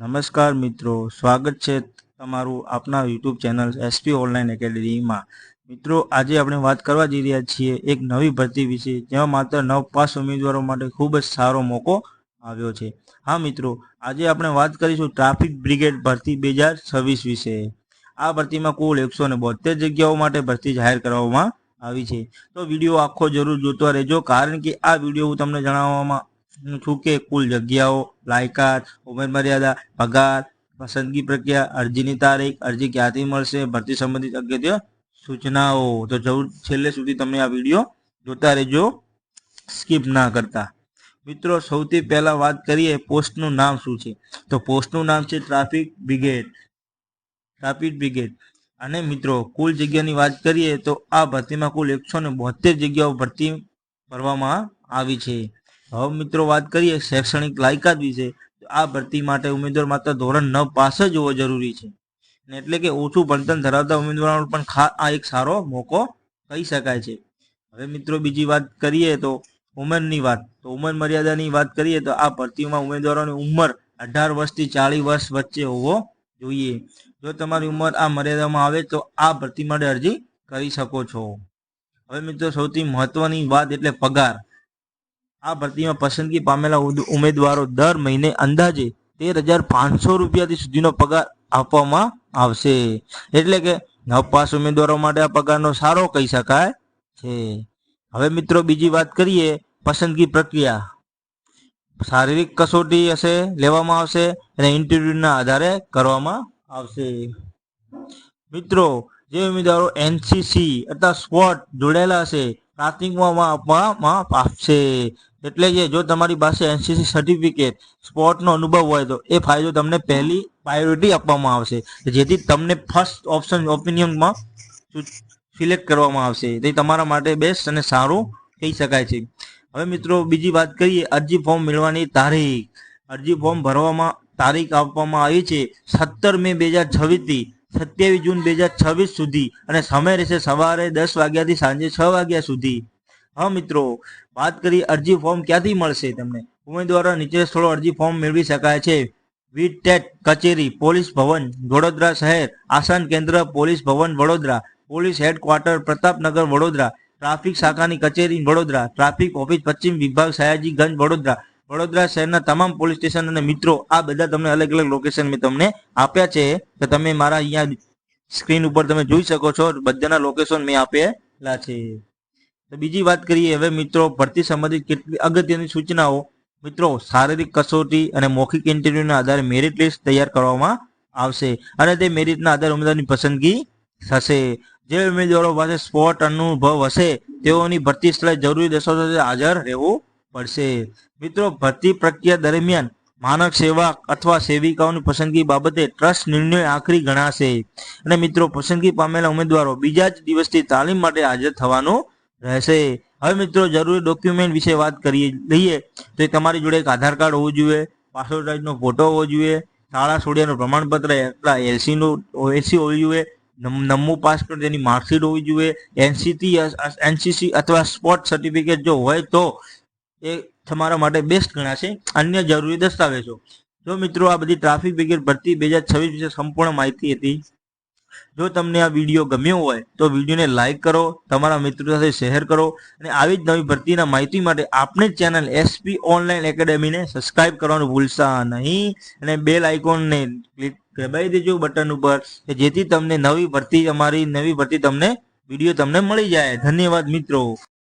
નમસ્કાર મિત્રો, સ્વાગત છે તમારું આપના યુટ્યુબ ચેનલ એસપી ઓનલાઈન એકેડમીમાં। મિત્રો, આજે આપણે વાત કરવા જઈ રહ્યા છીએ એક નવી ભરતી વિશે, જેમાં માત્ર નવપાસ ઉમેદવારો માટે ખૂબ જ સારો મોકો આવ્યો છે। હા મિત્રો, આજે આપણે વાત કરીશું ટ્રાફિક બ્રિગેડ ભરતી 2026 વિશે। આ ભરતીમાં કુલ 172 જગ્યાઓ માટે ભરતી જાહેર કરવામાં આવી છે। તો વિડીયો આખો જરૂર જોતા રહેજો, કારણ કે આ વિડીયો હું તમને જણાવવામાં છું કે કુલ જગ્યાઓ, લાયકાત, ઉંમર મર્યાદા, પગાર, પસંદગી પ્રક્રિયા, અરજીની તારીખ, અરજી ક્યાંથી મળશે, ભરતી સંબંધિત અગત્ય સૂચનાઓ। તો જરૂર છેલ્લે સુધી તમે આ વિડીયો જોતા રહેજો, સ્કીપ ના કરતા। મિત્રો, સૌથી પહેલા વાત કરીએ પોસ્ટનું નામ શું છે। તો પોસ્ટનું નામ છે ટ્રાફિક બ્રિગેડ। અને મિત્રો, કુલ જગ્યાની વાત કરીએ તો આ ભરતીમાં કુલ 172 જગ્યાઓ ભરતી ભરવામાં આવી છે। હવે મિત્રો, વાત કરીએ શૈક્ષણિક લાયકાત વિશે। આ ભરતી માટે ઉમેદવાર માત્ર ધોરણ 9 પાસ જ હોવો જરૂરી છે, એટલે કે ઓછું ભણતર ધરાવતા ઉમેદવારો પણ આ એક સારો મોકો કહી શકાય છે। હવે મિત્રો, બીજી વાત કરીએ તો ઉંમરની વાત। તો ઉંમર મર્યાદાની વાત કરીએ તો આ ભરતીમાં ઉમેદવારોની ઉંમર 18 વર્ષથી 40 વર્ષ વચ્ચે હોવો જોઈએ। જો તમારી ઉંમર આ મર્યાદામાં આવે તો આ ભરતી માટે અરજી કરી શકો છો। હવે મિત્રો, સૌથી મહત્વની વાત એટલે પગાર। આ ભરતીમાં પસંદગી પામેલા ઉમેદવારો દર મહિને અંદાજે 13,500 રૂપિયાથી સુધીનો પગાર આપવામાં આવશે, એટલે કે નવપાસ ઉમેદવારો માટે આ પગારનો સારો કહી શકાય છે। હવે મિત્રો, બીજી વાત કરીએ પસંદગી પ્રક્રિયા। શારીરિક કસોટી હશે, લેવામાં આવશે અને ઇન્ટરવ્યુના આધારે કરવામાં આવશે। મિત્રો, જે ઉમેદવારો એનસીસી અથવા સ્પોર્ટ જોડાયેલા હશે પ્રાથમિકમાં આપવામાં આવશે, એટલે કે જો તમારી પાસે એનસીસી સર્ટિફિકેટ, સ્પોર્ટનો અનુભવ હોય તો એ ફાયદો તમને પહેલી પ્રાયોરિટી આપવામાં આવશે, જેથી તમને ફર્સ્ટ ઓપ્શન ઓપિનિયનમાં સિલેક્ટ કરવામાં આવશે। તે તમારા માટે બેસ્ટ અને સારું કહી શકાય છે। હવે મિત્રો, બીજી વાત કરીએ અરજી ફોર્મ મેળવવાની તારીખ। અરજી ફોર્મ ભરવામાં તારીખ આપવામાં આવી છે 17 મે 2026 થી 27 જૂન 2026 સુધી, અને સમય રહેશે સવારે 10 વાગ્યાથી સાંજે 6 વાગ્યા સુધી। હા મિત્રો, વાત કરીએ અરજી ફોર્મ ક્યાંથી મળશે તમને। ઉમેદવારો નીચે સ્થળો અરજી ફોર્મ મેળવી શકાય છે। વીટેટ કચેરી, પોલીસ ભવન, વડોદરા શહેર, આસાન કેન્દ્ર, પોલીસ ભવન Vadodara, police headquarters Pratapnagar Vadodara, traffic શાખાની કચેરી વડોદરા, ટ્રાફિક ઓફિસ પશ્ચિમ વિભાગ સયાજીગંજ વડોદરા, વડોદરા શહેરના તમામ પોલીસ સ્ટેશન। અને મિત્રો, આ બધા તમને અલગ અલગ લોકેશન મેં તમને આપ્યા છે, તો તમે મારા અહીંયા સ્ક્રીન ઉપર તમે જોઈ શકો છો, બધાના લોકેશન મેં આપેલા છે। તો બીજી વાત કરીએ હવે મિત્રો, ભરતી સંબંધિત કેટલી અગત્યની સૂચનાઓ। મિત્રો, શારીરિક કસોટી અને મૌખિક ઇન્ટરવ્યુના આધારે મેરિટ લિસ્ટ તૈયાર કરવામાં આવશે, અને તે મેરિટના આધારે ઉમેદવારની પસંદગી થશે। જે ઉમેદવારો પાસે સ્પોર્ટ અનુભવ હશે તેઓની ભરતી સ્થળે જરૂરી દસ્તાવેજો હાજર રહેવું પડશે। મિત્રો, ભરતી પ્રક્રિયા દરમિયાન માનક સેવક અથવા સેવિકાઓની પસંદગી બાબતે ટ્રસ્ટ નિર્ણય આખરી ગણાશે, અને મિત્રો, પસંદગી પામેલા ઉમેદવારો બીજા જ દિવસથી તાલીમ માટે હાજર થવાનું રહેશે। હવે મિત્રો, જરૂરી ડોક્યુમેન્ટ વિશે વાત લઈએ તો તમારી જોડે એક આધાર કાર્ડ હોવું જોઈએ, પાસપોર્ટ સાઇઝનો ફોટો હોવો જોઈએ, શાળા છોડ્યાનું પ્રમાણપત્ર એલસી હોવી જોઈએ, 9મું પાસ પર તેની માર્કશીટ હોવી જોઈએ, એનસીસી અથવા સ્પોર્ટ સર્ટિફિકેટ જો હોય તો એ તમારા માટે બેસ્ટ ગણાશે। અન્ય જરૂરી દસ્તાવેજો। જો મિત્રો, આ બધી ટ્રાફિક બ્રિગેડ ભરતી 2026 વિશે સંપૂર્ણ માહિતી હતી। જો તમને આ વિડીયો ગમ્યો હોય તો વિડીયોને લાઈક કરો, તમારા મિત્રો સાથે શેર કરો, અને આવી જ નવી ભરતીના માહિતી માટે આપણી ચેનલ એસપી ઓનલાઈન એકેડમીને સબસ્ક્રાઇબ કરવાનું ભૂલતા નહીં, અને બેલ આઇકોનને ક્લિક દબાવી દેજો બટન ઉપર, કે જેથી તમને નવી ભરતી, અમારી નવી ભરતી તમને વિડીયો તમને મળી જાય। ધન્યવાદ મિત્રો।